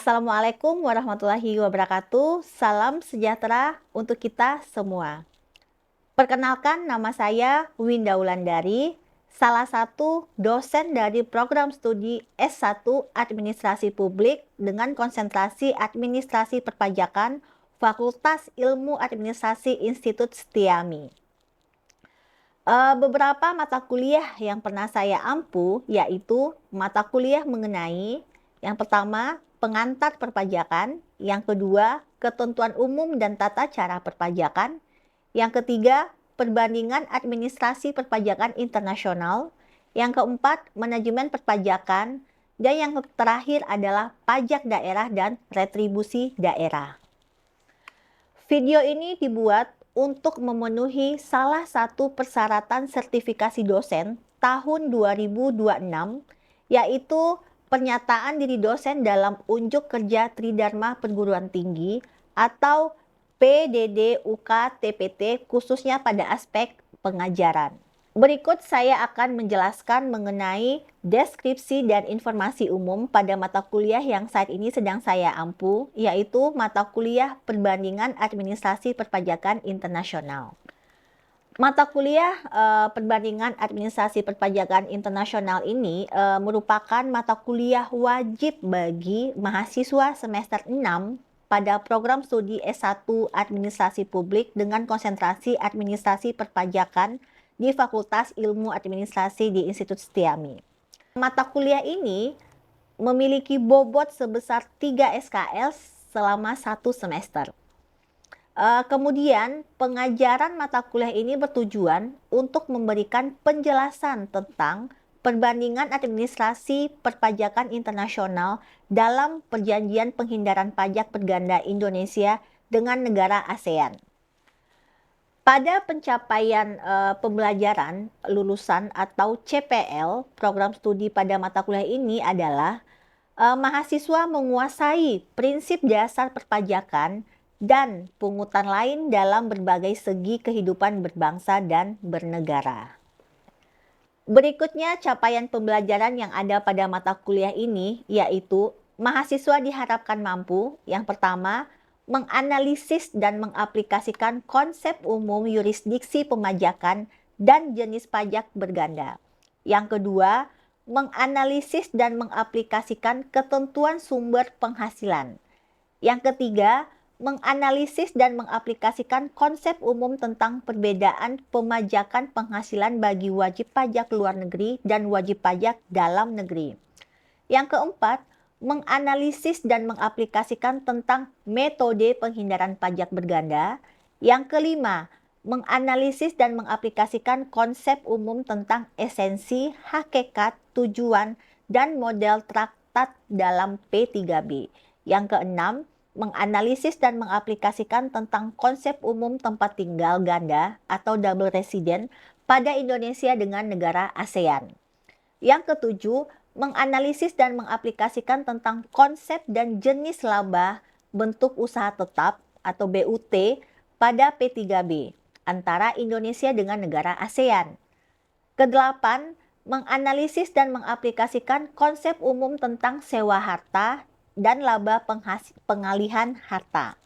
Assalamualaikum warahmatullahi wabarakatuh. Salam sejahtera untuk kita semua. Perkenalkan, nama saya Winda Wulandari, salah satu dosen dari program studi S1 Administrasi Publik dengan konsentrasi Administrasi Perpajakan Fakultas Ilmu Administrasi Institut Setiami. Beberapa mata kuliah yang pernah saya ampu yaitu mata kuliah mengenai yang pertama pengantar perpajakan, yang kedua ketentuan umum dan tata cara perpajakan, yang ketiga perbandingan administrasi perpajakan internasional, yang keempat manajemen perpajakan, dan yang terakhir adalah pajak daerah dan retribusi daerah. Video ini dibuat untuk memenuhi salah satu persyaratan sertifikasi dosen tahun 2026, yaitu pernyataan diri dosen dalam unjuk kerja Tridharma Perguruan Tinggi atau PDD-UK-TPT khususnya pada aspek pengajaran. Berikut saya akan menjelaskan mengenai deskripsi dan informasi umum pada mata kuliah yang saat ini sedang saya ampu, yaitu mata kuliah Perbandingan Administrasi Perpajakan Internasional. Mata kuliah Perbandingan Administrasi Perpajakan Internasional ini merupakan mata kuliah wajib bagi mahasiswa semester 6 pada program studi S1 Administrasi Publik dengan konsentrasi Administrasi Perpajakan di Fakultas Ilmu Administrasi di Institut Setiami. Mata kuliah ini memiliki bobot sebesar 3 SKS selama 1 semester. Kemudian pengajaran mata kuliah ini bertujuan untuk memberikan penjelasan tentang perbandingan administrasi perpajakan internasional dalam perjanjian penghindaran pajak berganda Indonesia dengan negara ASEAN. Pada pencapaian pembelajaran lulusan atau CPL, program studi pada mata kuliah ini adalah mahasiswa menguasai prinsip dasar perpajakan dan pungutan lain dalam berbagai segi kehidupan berbangsa dan bernegara. Berikutnya capaian pembelajaran yang ada pada mata kuliah ini yaitu mahasiswa diharapkan mampu, yang pertama, menganalisis dan mengaplikasikan konsep umum yurisdiksi pemajakan dan jenis pajak berganda. Yang kedua, menganalisis dan mengaplikasikan ketentuan sumber penghasilan. Yang ketiga, menganalisis dan mengaplikasikan konsep umum tentang perbedaan pemajakan penghasilan bagi wajib pajak luar negeri dan wajib pajak dalam negeri. Yang keempat, menganalisis dan mengaplikasikan tentang metode penghindaran pajak berganda. Yang kelima, menganalisis dan mengaplikasikan konsep umum tentang esensi, hakikat, tujuan, dan model traktat dalam P3B. Yang keenam, menganalisis dan mengaplikasikan tentang konsep umum tempat tinggal ganda atau double resident pada Indonesia dengan negara ASEAN. Yang ketujuh, menganalisis dan mengaplikasikan tentang konsep dan jenis laba bentuk usaha tetap atau BUT pada P3B antara Indonesia dengan negara ASEAN. Kedelapan, menganalisis dan mengaplikasikan konsep umum tentang sewa harta dan laba pengalihan harta.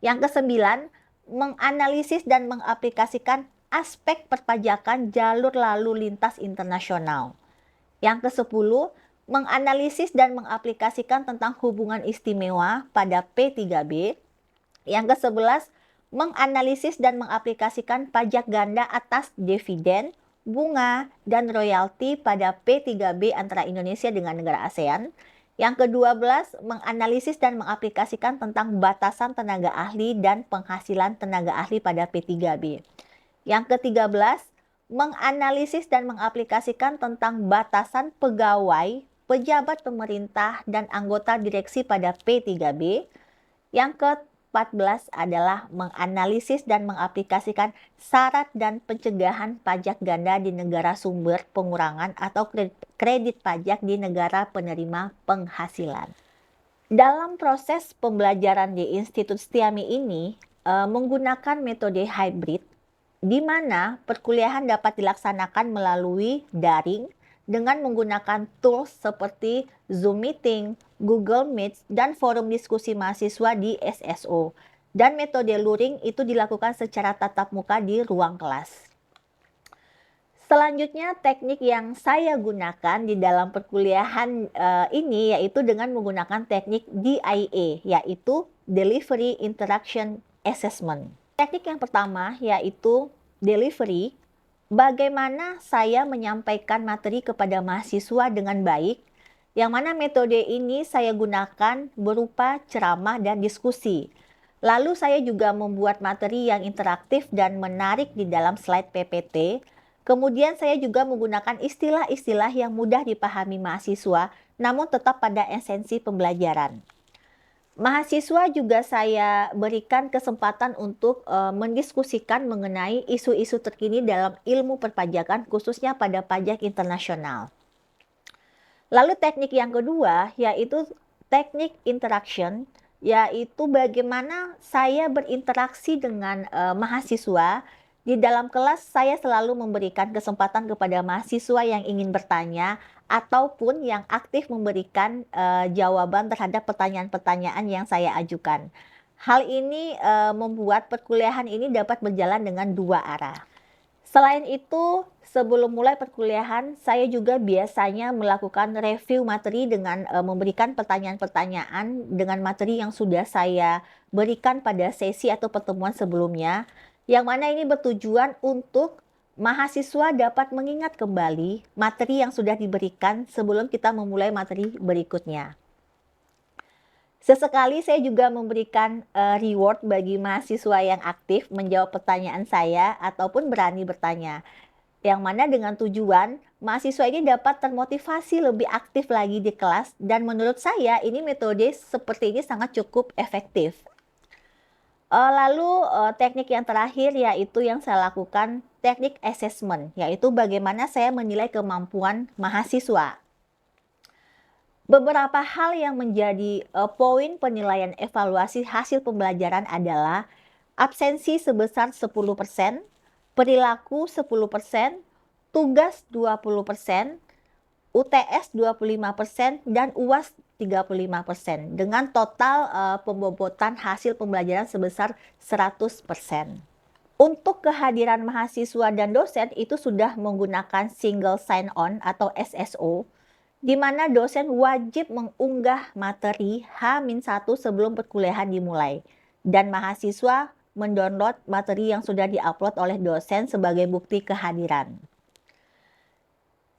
Yang kesembilan, menganalisis dan mengaplikasikan aspek perpajakan jalur lalu lintas internasional. Yang ke-10, menganalisis dan mengaplikasikan tentang hubungan istimewa pada P3B. Yang ke-11, menganalisis dan mengaplikasikan pajak ganda atas dividen, bunga, dan royalti pada P3B antara Indonesia dengan negara ASEAN. Yang ke-12, menganalisis dan mengaplikasikan tentang batasan tenaga ahli dan penghasilan tenaga ahli pada P3B. Yang ke-13, menganalisis dan mengaplikasikan tentang batasan pegawai, pejabat pemerintah, dan anggota direksi pada P3B. Yang ke-14 adalah menganalisis dan mengaplikasikan syarat dan pencegahan pajak ganda di negara sumber pengurangan atau kredit pajak di negara penerima penghasilan. Dalam proses pembelajaran di Institut Setiami ini menggunakan metode hybrid, di mana perkuliahan dapat dilaksanakan melalui daring dengan menggunakan tools seperti Zoom Meeting, Google Meet, dan forum diskusi mahasiswa di SSO. Dan metode luring itu dilakukan secara tatap muka di ruang kelas. Selanjutnya, teknik yang saya gunakan di dalam perkuliahan ini yaitu dengan menggunakan teknik DIA, yaitu Delivery Interaction Assessment. Teknik yang pertama yaitu delivery. Bagaimana saya menyampaikan materi kepada mahasiswa dengan baik, yang mana metode ini saya gunakan berupa ceramah dan diskusi. Lalu saya juga membuat materi yang interaktif dan menarik di dalam slide PPT. Kemudian saya juga menggunakan istilah-istilah yang mudah dipahami mahasiswa, namun tetap pada esensi pembelajaran. Mahasiswa juga saya berikan kesempatan untuk mendiskusikan mengenai isu-isu terkini dalam ilmu perpajakan, khususnya pada pajak internasional. Lalu teknik yang kedua yaitu teknik interaction, yaitu bagaimana saya berinteraksi dengan mahasiswa. Di dalam kelas saya selalu memberikan kesempatan kepada mahasiswa yang ingin bertanya ataupun yang aktif memberikan jawaban terhadap pertanyaan-pertanyaan yang saya ajukan. Hal ini membuat perkuliahan ini dapat berjalan dengan dua arah. Selain itu, sebelum mulai perkuliahan, saya juga biasanya melakukan review materi dengan memberikan pertanyaan-pertanyaan dengan materi yang sudah saya berikan pada sesi atau pertemuan sebelumnya, yang mana ini bertujuan untuk mahasiswa dapat mengingat kembali materi yang sudah diberikan sebelum kita memulai materi berikutnya. Sesekali saya juga memberikan reward bagi mahasiswa yang aktif menjawab pertanyaan saya ataupun berani bertanya. Yang mana dengan tujuan mahasiswa ini dapat termotivasi lebih aktif lagi di kelas, dan menurut saya ini metode seperti ini sangat cukup efektif. Lalu teknik yang terakhir yaitu yang saya lakukan teknik assessment, yaitu bagaimana saya menilai kemampuan mahasiswa. Beberapa hal yang menjadi poin penilaian evaluasi hasil pembelajaran adalah absensi sebesar 10%, perilaku 10%, tugas 20%, UTS 25%, dan UAS 35%, dengan total pembobotan hasil pembelajaran sebesar 100%. Untuk kehadiran mahasiswa dan dosen itu sudah menggunakan single sign-on atau SSO, di mana dosen wajib mengunggah materi H-1 sebelum perkuliahan dimulai, dan mahasiswa mendownload materi yang sudah diupload oleh dosen sebagai bukti kehadiran.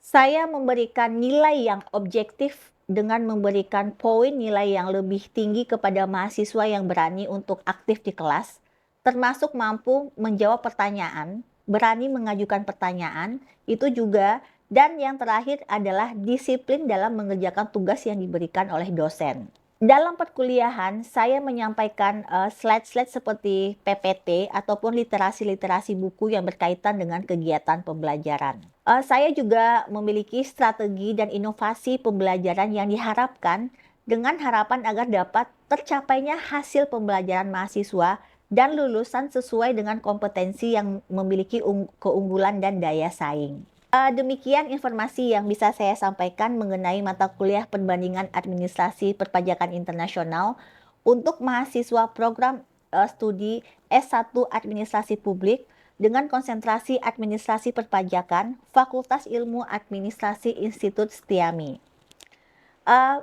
Saya memberikan nilai yang objektif dengan memberikan poin nilai yang lebih tinggi kepada mahasiswa yang berani untuk aktif di kelas, termasuk mampu menjawab pertanyaan, berani mengajukan pertanyaan, itu juga. Dan yang terakhir adalah disiplin dalam mengerjakan tugas yang diberikan oleh dosen. Dalam perkuliahan, saya menyampaikan slide-slide seperti PPT ataupun literasi-literasi buku yang berkaitan dengan kegiatan pembelajaran. Saya juga memiliki strategi dan inovasi pembelajaran yang diharapkan dengan harapan agar dapat tercapainya hasil pembelajaran mahasiswa dan lulusan sesuai dengan kompetensi yang memiliki keunggulan dan daya saing. Demikian informasi yang bisa saya sampaikan mengenai mata kuliah perbandingan administrasi perpajakan internasional untuk mahasiswa program studi S1 Administrasi Publik dengan konsentrasi administrasi perpajakan Fakultas Ilmu Administrasi Institut Setiami.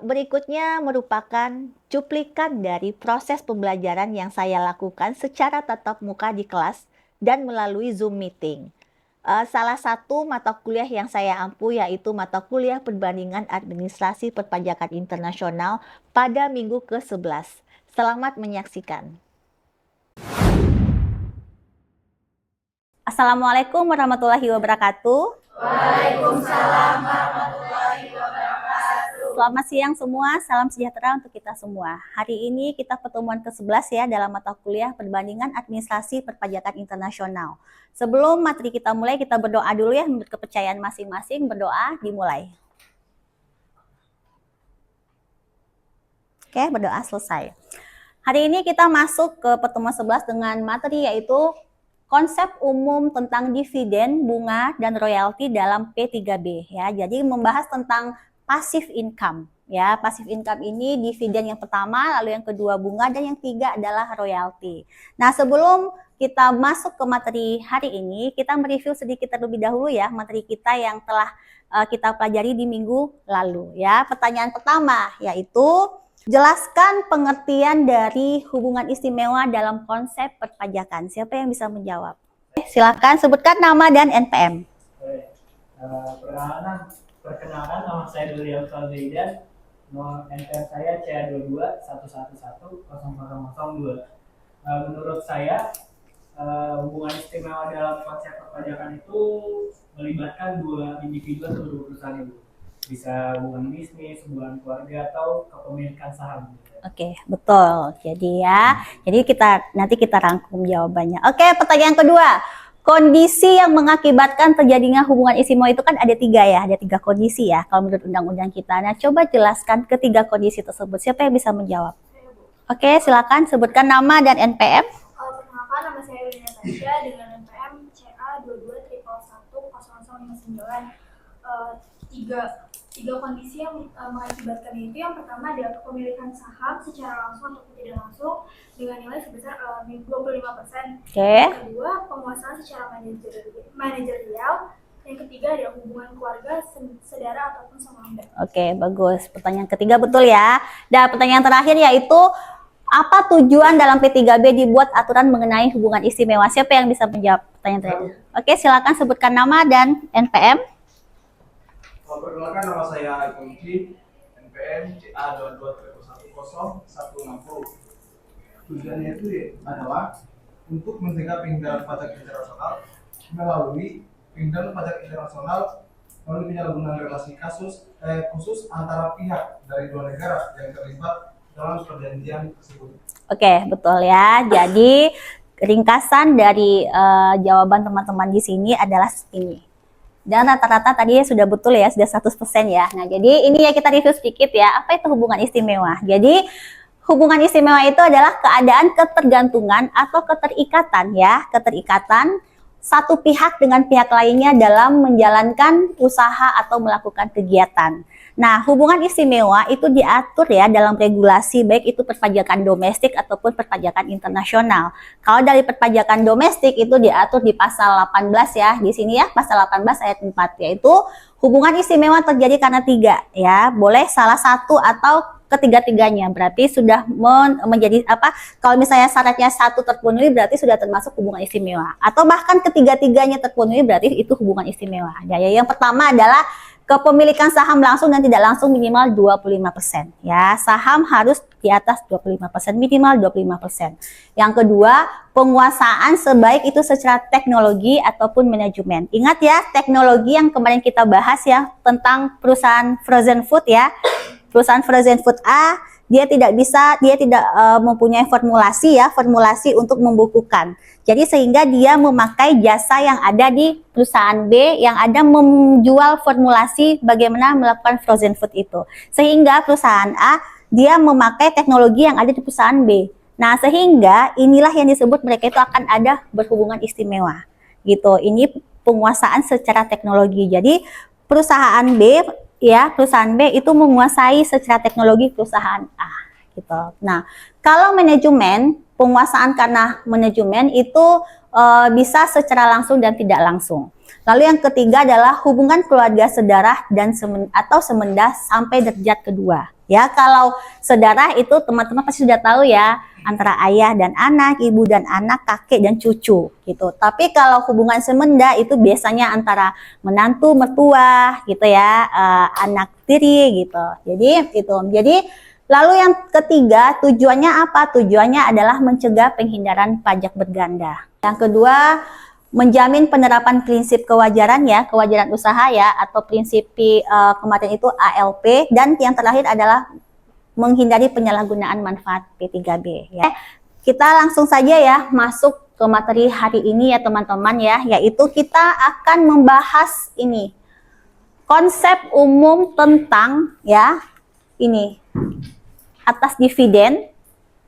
Berikutnya merupakan cuplikan dari proses pembelajaran yang saya lakukan secara tatap muka di kelas dan melalui Zoom meeting. Salah satu mata kuliah yang saya ampu yaitu mata kuliah perbandingan administrasi perpajakan internasional pada minggu ke-11. Selamat menyaksikan. Assalamualaikum warahmatullahi wabarakatuh. Waalaikumsalam warahmatullahi wabarakatuh. Selamat siang semua, salam sejahtera untuk kita semua. Hari ini kita pertemuan ke-11 ya dalam mata kuliah perbandingan administrasi perpajakan internasional. Sebelum materi kita mulai, kita berdoa dulu ya, menurut kepercayaan masing-masing. Berdoa, dimulai. Oke, berdoa selesai. Hari ini kita masuk ke pertemuan 11 dengan materi yaitu konsep umum tentang dividen, bunga, dan royalti dalam P3B ya. Jadi membahas tentang passive income ya. Passive income ini dividen yang pertama, lalu yang kedua bunga, dan yang ketiga adalah royalti. Nah, sebelum kita masuk ke materi hari ini, kita mereview sedikit terlebih dahulu ya materi kita yang telah kita pelajari di minggu lalu ya. Pertanyaan pertama yaitu jelaskan pengertian dari hubungan istimewa dalam konsep perpajakan. Siapa yang bisa menjawab? Silakan sebutkan nama dan NPM. Perkenalkan nama saya Duriel Falzaidan. Nomor NPM saya CA2211100002. Menurut saya, hubungan istimewa dalam konsep perpajakan itu melibatkan dua individu atau dua perusahaan itu. Bisa hubungan bisnis, hubungan keluarga, atau kepemilikan saham. Oke, betul. Jadi nanti kita rangkum jawabannya. Oke, pertanyaan kedua. Kondisi yang mengakibatkan terjadinya hubungan istimewa itu kan ada tiga ya, ada tiga kondisi ya kalau menurut undang-undang kita. Nah, coba jelaskan ketiga kondisi tersebut. Siapa yang bisa menjawab? Oke, silakan sebutkan nama dan NPM. Perkenalkan, nama saya Wina Tasya dengan NPM CA2211100059. Tiga kondisi yang mengakibatkan itu, yang pertama adalah kepemilikan saham secara langsung atau tidak langsung dengan nilai sebesar 25%. Yang kedua, penguasaan secara manajerial. Yang ketiga adalah hubungan keluarga, saudara ataupun saudara. Oke, bagus. Pertanyaan ketiga betul ya. Dan pertanyaan terakhir yaitu apa tujuan dalam P3B dibuat aturan mengenai hubungan istimewa? Siapa yang bisa menjawab pertanyaan terakhir? Oke, silakan sebutkan nama dan NPM. Perkenalkan, nama saya Ikonji, NPM CA22100160. Tujuannya itu adalah untuk mencegah penghindaran pajak internasional melalui penghindaran pajak internasional melalui penyalahgunaan relasi khusus antara pihak dari dua negara yang terlibat dalam perjanjian tersebut. Oke, betul ya. Jadi ringkasan dari jawaban teman-teman di sini adalah ini. Dan rata-rata tadi sudah betul ya, sudah 100% ya. Nah, jadi ini ya kita review sedikit ya. Apa itu hubungan istimewa? Jadi hubungan istimewa itu adalah keadaan ketergantungan atau keterikatan ya. Keterikatan satu pihak dengan pihak lainnya dalam menjalankan usaha atau melakukan kegiatan. Nah, hubungan istimewa itu diatur ya dalam regulasi, baik itu perpajakan domestik ataupun perpajakan internasional. Kalau dari perpajakan domestik itu diatur di pasal 18 ya, di sini ya, pasal 18 ayat 4, yaitu hubungan istimewa terjadi karena tiga ya, boleh salah satu atau ketiga-tiganya, berarti sudah menjadi apa, kalau misalnya syaratnya satu terpenuhi berarti sudah termasuk hubungan istimewa, atau bahkan ketiga-tiganya terpenuhi berarti itu hubungan istimewa. Ya, yang pertama adalah kepemilikan saham langsung dan tidak langsung minimal 25%. Ya, saham harus di atas 25%, minimal 25%. Yang kedua, penguasaan sebaik itu secara teknologi ataupun manajemen. Ingat ya, teknologi yang kemarin kita bahas ya tentang perusahaan frozen food ya. Perusahaan frozen food A, dia tidak mempunyai formulasi untuk membukukan. Jadi sehingga dia memakai jasa yang ada di perusahaan B yang ada menjual formulasi bagaimana melakukan frozen food itu. Sehingga perusahaan A dia memakai teknologi yang ada di perusahaan B. Nah, sehingga inilah yang disebut mereka itu akan ada berhubungan istimewa. Gitu. Ini penguasaan secara teknologi. Jadi perusahaan B itu menguasai secara teknologi perusahaan A gitu. Nah, kalau manajemen, penguasaan karena manajemen itu bisa secara langsung dan tidak langsung. Lalu yang ketiga adalah hubungan keluarga sedarah dan atau semenda sampai derajat kedua. Ya, kalau saudara itu teman-teman pasti sudah tahu ya, antara ayah dan anak, ibu dan anak, kakek dan cucu gitu. Tapi kalau hubungan semenda itu biasanya antara menantu, mertua gitu ya, anak tiri gitu. Jadi itu. Jadi lalu yang ketiga, tujuannya apa? Tujuannya adalah mencegah penghindaran pajak berganda. Yang kedua, menjamin penerapan prinsip kewajaran ya, kewajaran usaha ya, atau prinsip kemarin itu ALP, dan yang terakhir adalah menghindari penyalahgunaan manfaat P3B ya. Kita langsung saja ya masuk ke materi hari ini ya teman-teman ya, yaitu kita akan membahas ini konsep umum tentang ya ini atas dividen,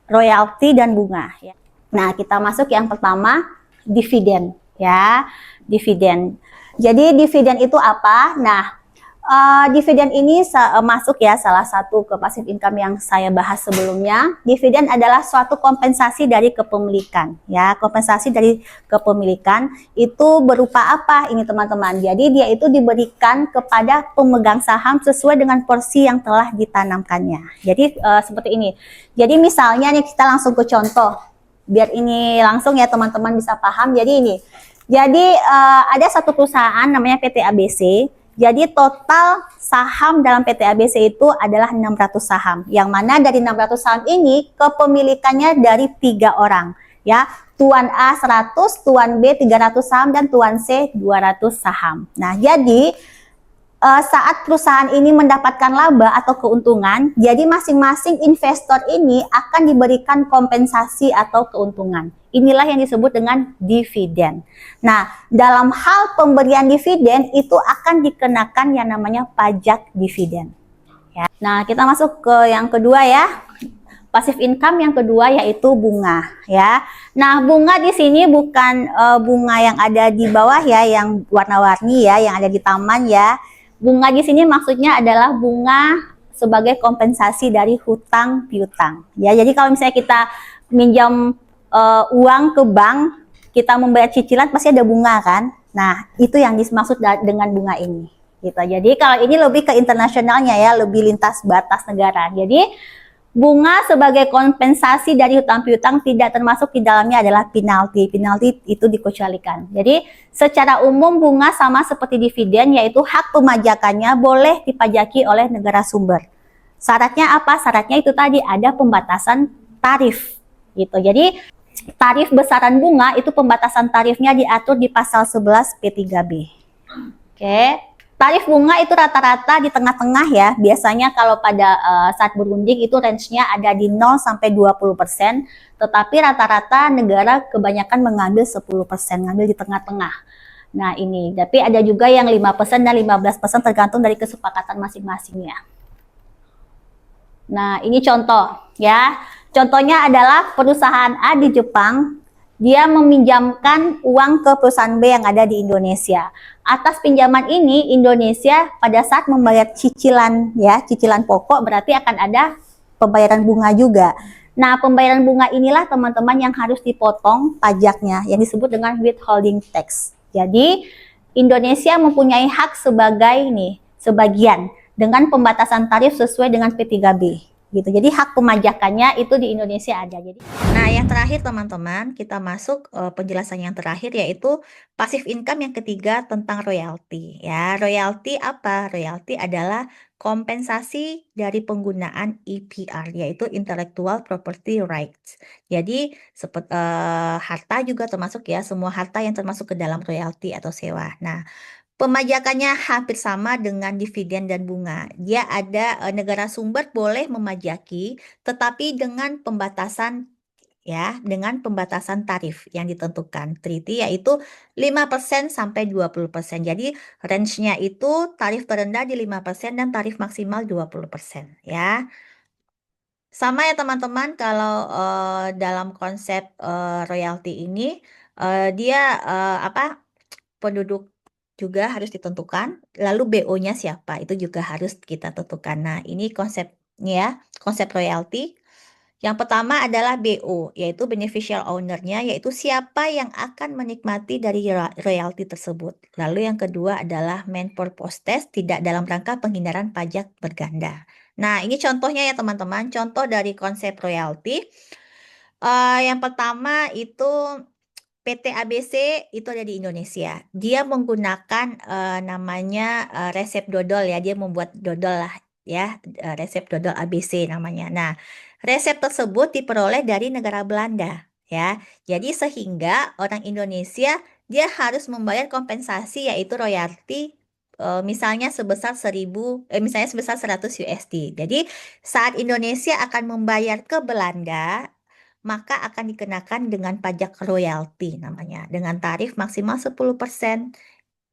royalti dan bunga ya. Nah, kita masuk yang pertama, dividen ya, dividen. Jadi dividen itu apa? Nah, dividen ini masuk ya salah satu ke passive income yang saya bahas sebelumnya. Dividen adalah suatu kompensasi dari kepemilikan ya. Kompensasi dari kepemilikan itu berupa apa ini teman-teman? Jadi dia itu diberikan kepada pemegang saham sesuai dengan porsi yang telah ditanamkannya. Jadi seperti ini. Jadi misalnya nih kita langsung ke contoh biar ini langsung ya teman-teman bisa paham. Jadi ini. Jadi ada satu perusahaan namanya PT ABC. Jadi total saham dalam PT ABC itu adalah 600 saham. Yang mana dari 600 saham ini kepemilikannya dari 3 orang. Ya, Tuan A 100, Tuan B 300 saham, dan Tuan C 200 saham. Nah, jadi saat perusahaan ini mendapatkan laba atau keuntungan, jadi masing-masing investor ini akan diberikan kompensasi atau keuntungan. Inilah yang disebut dengan dividen. Nah, dalam hal pemberian dividen itu akan dikenakan yang namanya pajak dividen. Ya. Nah, kita masuk ke yang kedua ya. Passive income yang kedua yaitu bunga ya. Nah, bunga di sini bukan bunga yang ada di bawah ya, yang warna-warni ya, yang ada di taman ya. Bunga di sini maksudnya adalah bunga sebagai kompensasi dari hutang piutang. Ya, jadi kalau misalnya kita minjam uang ke bank, kita membayar cicilan pasti ada bunga kan? Nah, itu yang dimaksud dengan bunga ini. Gitu. Jadi kalau ini lebih ke internasionalnya ya, lebih lintas batas negara. Jadi bunga sebagai kompensasi dari hutang piutang tidak termasuk di dalamnya adalah penalti. Penalti itu dikecualikan. Jadi secara umum bunga sama seperti dividen, yaitu hak pemajakannya boleh dipajaki oleh negara sumber. Syaratnya apa? Syaratnya itu tadi ada pembatasan tarif. Gitu. Jadi tarif besaran bunga itu pembatasan tarifnya diatur di pasal 11 P3B. Oke. Tarif bunga itu rata-rata di tengah-tengah ya. Biasanya kalau pada saat berunding itu range-nya ada di 0 sampai 20%, tetapi rata-rata negara kebanyakan mengambil 10%, ngambil di tengah-tengah. Nah, ini. Tapi ada juga yang 5% dan 15% tergantung dari kesepakatan masing-masingnya. Nah, ini contoh ya. Contohnya adalah perusahaan A di Jepang, dia meminjamkan uang ke perusahaan B yang ada di Indonesia. Atas pinjaman ini, Indonesia pada saat membayar cicilan ya, cicilan pokok berarti akan ada pembayaran bunga juga. Nah, pembayaran bunga inilah teman-teman yang harus dipotong pajaknya, yang disebut dengan withholding tax. Jadi, Indonesia mempunyai hak sebagai sebagian dengan pembatasan tarif sesuai dengan P3B. Gitu. Jadi hak pemajakannya itu di Indonesia ada. Nah, yang terakhir teman-teman, kita masuk penjelasan yang terakhir yaitu passive income yang ketiga tentang royalti. Ya, royalti apa? Royalti adalah kompensasi dari penggunaan IPR, yaitu Intellectual Property Rights. Jadi harta juga termasuk ya, semua harta yang termasuk ke dalam royalti atau sewa. Nah, pemajakannya hampir sama dengan dividen dan bunga. Dia ada negara sumber boleh memajaki, tetapi dengan pembatasan ya, dengan pembatasan tarif yang ditentukan treaty yaitu 5% sampai 20%. Jadi range-nya itu tarif terendah di 5% dan tarif maksimal 20% ya. Sama ya teman-teman, kalau dalam konsep royalti ini dia penduduk juga harus ditentukan, lalu BO-nya siapa, itu juga harus kita tentukan. Nah, ini konsepnya ya, konsep royalti. Yang pertama adalah BO, yaitu beneficial owner-nya, yaitu siapa yang akan menikmati dari royalti tersebut. Lalu yang kedua adalah main purpose test, tidak dalam rangka penghindaran pajak berganda. Nah, ini contohnya ya teman-teman, contoh dari konsep royalti. Yang pertama itu PT ABC itu ada di Indonesia. Dia menggunakan namanya resep dodol ya. Dia membuat dodol lah ya, resep dodol ABC namanya. Nah, resep tersebut diperoleh dari negara Belanda ya. Jadi sehingga orang Indonesia dia harus membayar kompensasi yaitu royalti misalnya sebesar 100 USD. Jadi saat Indonesia akan membayar ke Belanda, maka akan dikenakan dengan pajak royalti namanya, dengan tarif maksimal 10%.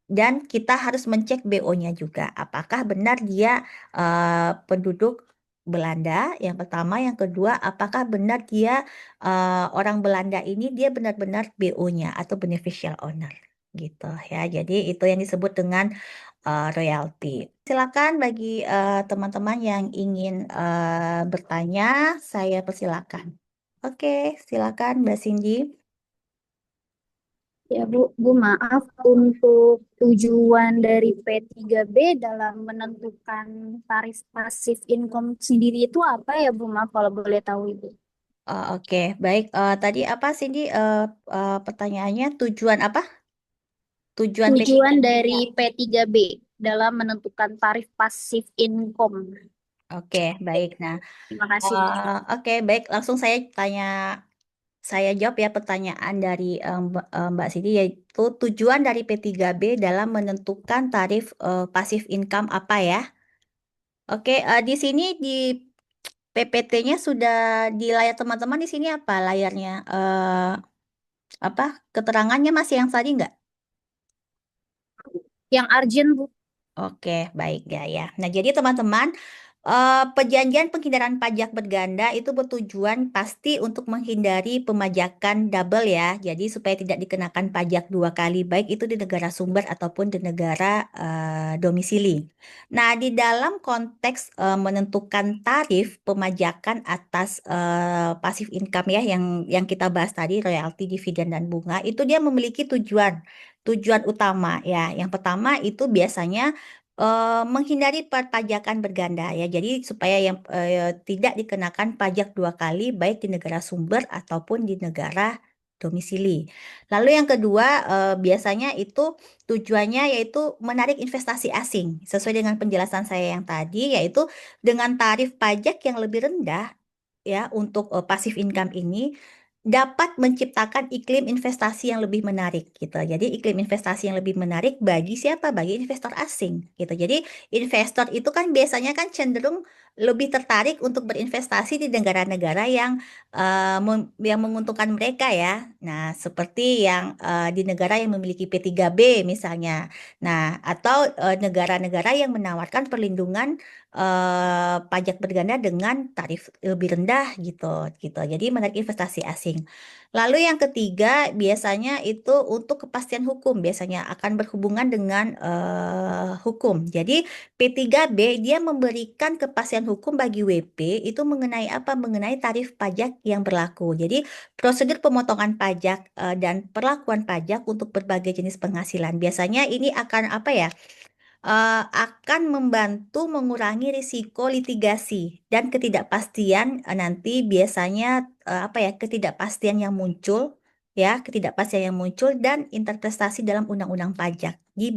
Dan kita harus mencek BO-nya juga, apakah benar dia penduduk Belanda, yang pertama. Yang kedua, apakah benar dia orang Belanda ini dia benar-benar BO-nya atau beneficial owner gitu ya. Jadi itu yang disebut dengan royalty. Silakan bagi teman-teman yang ingin bertanya, saya persilakan. Oke, silakan Mbak Cindy. Ya Bu, maaf, untuk tujuan dari P3B dalam menentukan tarif pasif income sendiri itu apa ya Bu? Maaf kalau boleh tahu Ibu. Oke, baik. Tadi apa Cindy pertanyaannya? Tujuan apa? Tujuan Tujuan P3K. dari P3B dalam menentukan tarif pasif income. Oke, baik. Nah, Terima kasih Bu. oke, baik. Langsung saya jawab ya pertanyaan dari Mbak Siti, yaitu tujuan dari P3B dalam menentukan tarif pasif income apa ya? Oke, di sini di PPT-nya sudah di layar teman-teman di sini apa layarnya? Apa keterangannya masih yang tadi nggak? Yang urgent Bu. Oke, baik ya ya. Nah, jadi teman-teman, perjanjian penghindaran pajak berganda itu bertujuan pasti untuk menghindari pemajakan double ya. Jadi supaya tidak dikenakan pajak dua kali, baik itu di negara sumber ataupun di negara domisili. Nah, di dalam konteks menentukan tarif pemajakan atas passive income ya, yang kita bahas tadi, royalti, dividen dan bunga, itu dia memiliki tujuan utama ya. Yang pertama itu biasanya menghindari perpajakan berganda ya. Jadi supaya yang tidak dikenakan pajak dua kali baik di negara sumber ataupun di negara domisili. Lalu yang kedua biasanya itu tujuannya yaitu menarik investasi asing sesuai dengan penjelasan saya yang tadi, yaitu dengan tarif pajak yang lebih rendah ya untuk passive income ini dapat menciptakan iklim investasi yang lebih menarik gitu. Jadi iklim investasi yang lebih menarik bagi siapa? Bagi investor asing gitu. Jadi investor itu kan biasanya kan cenderung lebih tertarik untuk berinvestasi di negara-negara yang menguntungkan mereka ya. Nah, seperti yang di negara yang memiliki P3B misalnya. Nah, atau negara-negara yang menawarkan perlindungan pajak berganda dengan tarif lebih rendah gitu gitu. Jadi menarik investasi asing. Lalu yang ketiga biasanya itu untuk kepastian hukum, biasanya akan berhubungan dengan hukum. Jadi P3B dia memberikan kepastian hukum bagi WP itu mengenai apa? Mengenai tarif pajak yang berlaku. Jadi prosedur pemotongan pajak dan perlakuan pajak untuk berbagai jenis penghasilan. Biasanya ini akan apa ya? Akan membantu mengurangi risiko litigasi dan ketidakpastian nanti biasanya apa ya, ketidakpastian yang muncul dan interpretasi dalam undang-undang pajak di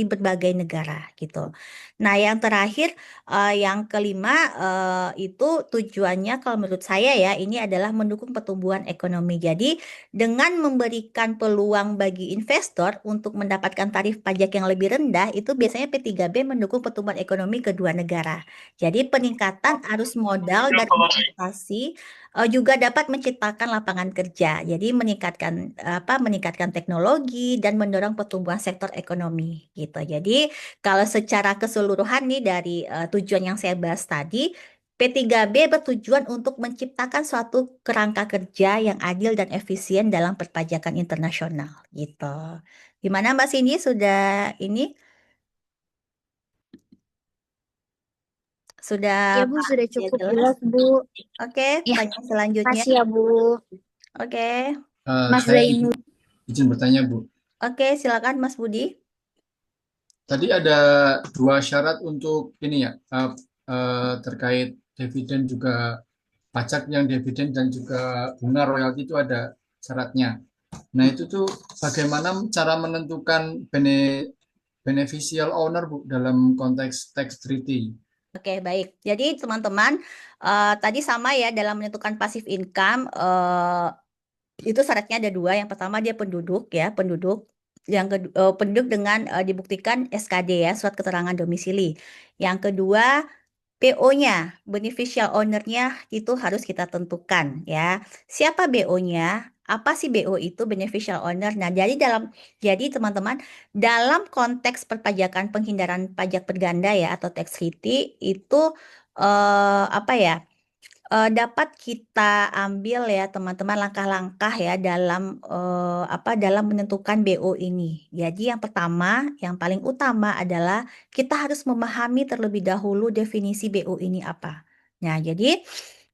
berbagai negara gitu. Nah, yang terakhir yang kelima itu tujuannya kalau menurut saya ya ini adalah mendukung pertumbuhan ekonomi. Jadi dengan memberikan peluang bagi investor untuk mendapatkan tarif pajak yang lebih rendah, itu biasanya P3B mendukung pertumbuhan ekonomi kedua negara. Jadi peningkatan arus modal dan investasi juga dapat menciptakan lapangan kerja. Jadi meningkatkan teknologi dan mendorong pertumbuhan sektor ekonomi gitu. Jadi kalau secara keseluruhan nih dari tujuan yang saya bahas tadi, P3B bertujuan untuk menciptakan suatu kerangka kerja yang adil dan efisien dalam perpajakan internasional gitu. Gimana Mbak Cindy sudah ini? Ya Sudah Bu, Pak sudah ya cukup jelas? jelas Bu. Oke, Ya, pertanyaan selanjutnya. kasih ya Bu. Oke. Mas Saya Zainul. izin bertanya, Bu. Oke, silakan Mas Budi. Tadi ada dua syarat untuk ini ya, terkait dividen juga pajak yang dividen dan juga bunga royalti itu ada syaratnya. Nah, itu tuh bagaimana cara menentukan beneficial owner, Bu, dalam konteks tax treaty? Oke, baik. Jadi teman-teman, tadi sama ya dalam menentukan passive income, itu syaratnya ada dua. Yang pertama dia penduduk ya, penduduk. Yang kedua, penduduk dengan dibuktikan SKD ya, surat keterangan domisili. Yang kedua, BO-nya, beneficial owner-nya itu harus kita tentukan ya. Siapa BO-nya? Apa sih BO itu beneficial owner? Nah, jadi teman-teman, dalam konteks perpajakan penghindaran pajak berganda ya atau tax treaty itu apa ya, dapat kita ambil ya teman-teman langkah-langkah ya dalam dalam menentukan BO ini. Jadi yang pertama, yang paling utama adalah kita harus memahami terlebih dahulu definisi BO ini apa. Nah, jadi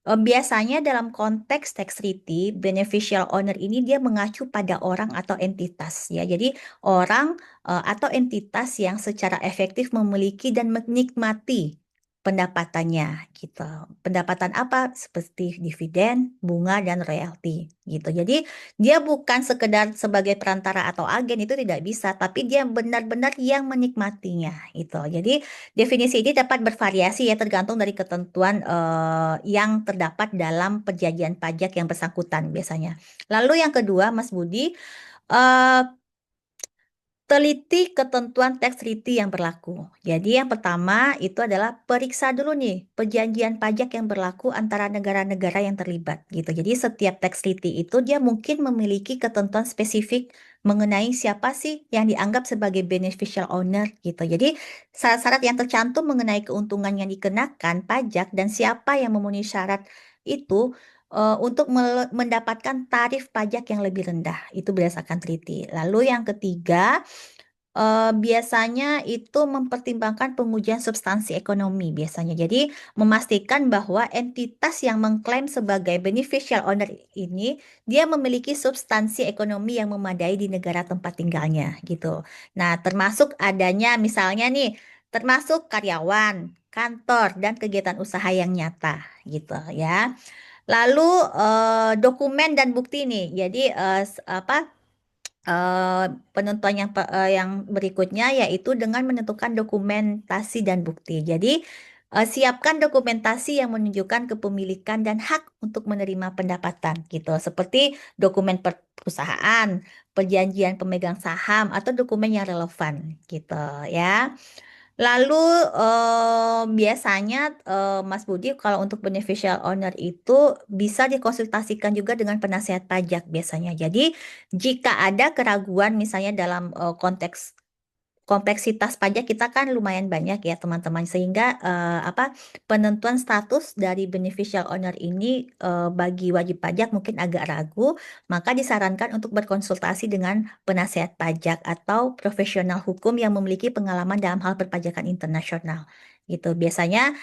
biasanya dalam konteks tax treaty, beneficial owner ini dia mengacu pada orang atau entitas ya. Jadi orang atau entitas yang secara efektif memiliki dan menikmati pendapatannya gitu. Pendapatan apa? Seperti dividen, bunga, dan royalti gitu. Jadi dia bukan sekedar sebagai perantara atau agen, itu tidak bisa, tapi dia benar-benar yang menikmatinya itu. Jadi definisi ini dapat bervariasi ya tergantung dari ketentuan yang terdapat dalam perjanjian pajak yang bersangkutan biasanya. Lalu yang kedua, Mas Budi, eh, teliti ketentuan tax treaty yang berlaku. Jadi yang pertama itu adalah periksa dulu nih perjanjian pajak yang berlaku antara negara-negara yang terlibat gitu. Jadi setiap tax treaty itu dia mungkin memiliki ketentuan spesifik mengenai siapa sih yang dianggap sebagai beneficial owner gitu. Jadi syarat-syarat yang tercantum mengenai keuntungan yang dikenakan pajak dan siapa yang memenuhi syarat itu untuk mendapatkan tarif pajak yang lebih rendah. Itu berdasarkan treaty. Lalu yang ketiga, biasanya itu mempertimbangkan pengujian substansi ekonomi biasanya. Jadi memastikan bahwa entitas yang mengklaim sebagai beneficial owner ini dia memiliki substansi ekonomi yang memadai di negara tempat tinggalnya gitu. Nah, termasuk adanya misalnya nih, termasuk karyawan, kantor dan kegiatan usaha yang nyata gitu ya. Lalu dokumen dan bukti nih. Jadi penentuan yang berikutnya yaitu dengan menentukan dokumentasi dan bukti. Jadi siapkan dokumentasi yang menunjukkan kepemilikan dan hak untuk menerima pendapatan gitu. Seperti dokumen perusahaan, perjanjian pemegang saham atau dokumen yang relevan gitu ya. Lalu biasanya Mas Budi kalau untuk beneficial owner itu bisa dikonsultasikan juga dengan penasihat pajak biasanya. Jadi jika ada keraguan misalnya dalam konteks kompleksitas pajak kita kan lumayan banyak ya teman-teman sehingga penentuan status dari beneficial owner ini bagi wajib pajak mungkin agak ragu, maka disarankan untuk berkonsultasi dengan penasihat pajak atau profesional hukum yang memiliki pengalaman dalam hal perpajakan internasional gitu. Biasanya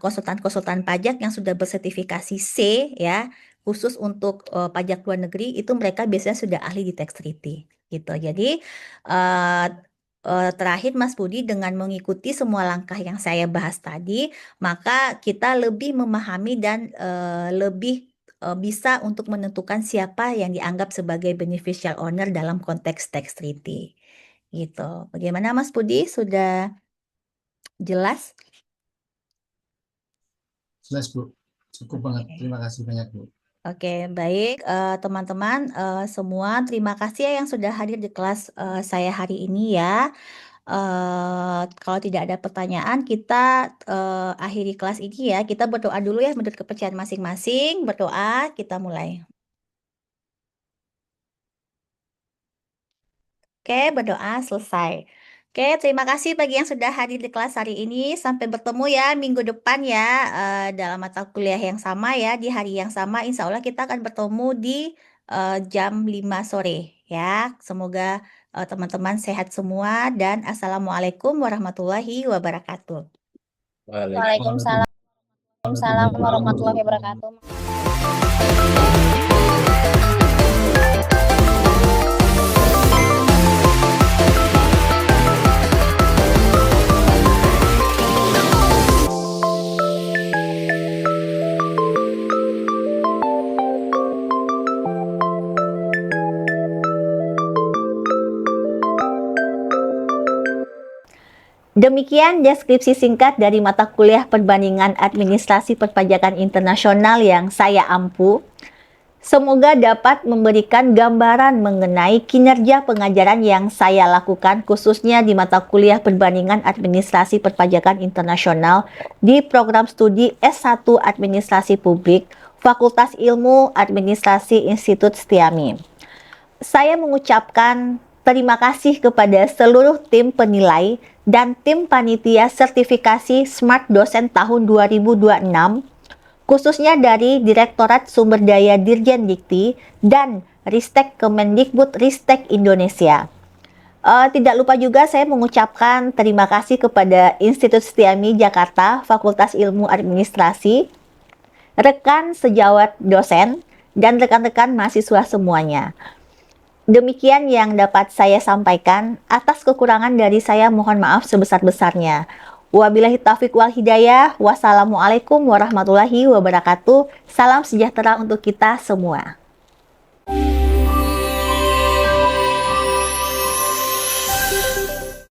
konsultan-konsultan pajak yang sudah bersertifikasi C ya khusus untuk pajak luar negeri itu mereka biasanya sudah ahli di tax treaty gitu. Jadi terakhir Mas Budi dengan mengikuti semua langkah yang saya bahas tadi, maka kita lebih memahami dan lebih bisa untuk menentukan siapa yang dianggap sebagai beneficial owner dalam konteks tax treaty. Gitu. Bagaimana Mas Budi? Sudah jelas? Jelas, Bu. Cukup banget. Terima kasih banyak, Bu. Oke, baik teman-teman semua, terima kasih ya yang sudah hadir di kelas saya hari ini ya. Kalau tidak ada pertanyaan, kita akhiri kelas ini ya. Kita berdoa dulu ya menurut kepercayaan masing-masing. Berdoa, kita mulai. Oke, berdoa selesai. Oke, terima kasih bagi yang sudah hadir di kelas hari ini. Sampai bertemu ya minggu depan ya dalam mata kuliah yang sama ya di hari yang sama. Insya Allah kita akan bertemu di jam 5 sore ya. Semoga teman-teman sehat semua dan Assalamualaikum warahmatullahi wabarakatuh. Waalaikumsalam warahmatullahi wabarakatuh. Demikian deskripsi singkat dari mata kuliah perbandingan administrasi perpajakan internasional yang saya ampu. Semoga dapat memberikan gambaran mengenai kinerja pengajaran yang saya lakukan khususnya di mata kuliah perbandingan administrasi perpajakan internasional di program studi S1 Administrasi Publik Fakultas Ilmu Administrasi Institut Setiami. Saya mengucapkan terima kasih kepada seluruh tim penilai dan tim panitia sertifikasi Smart Dosen tahun 2026, khususnya dari Direktorat Sumber Daya Dirjen Dikti dan Ristek Kemendikbud Ristek Indonesia. Tidak lupa juga saya mengucapkan terima kasih kepada Institut Setiami Jakarta, Fakultas Ilmu Administrasi, rekan sejawat dosen, dan rekan-rekan mahasiswa semuanya. Demikian yang dapat saya sampaikan. Atas kekurangan dari saya mohon maaf sebesar-besarnya. Wabillahi taufiq wal hidayah. Wassalamualaikum warahmatullahi wabarakatuh. Salam sejahtera untuk kita semua.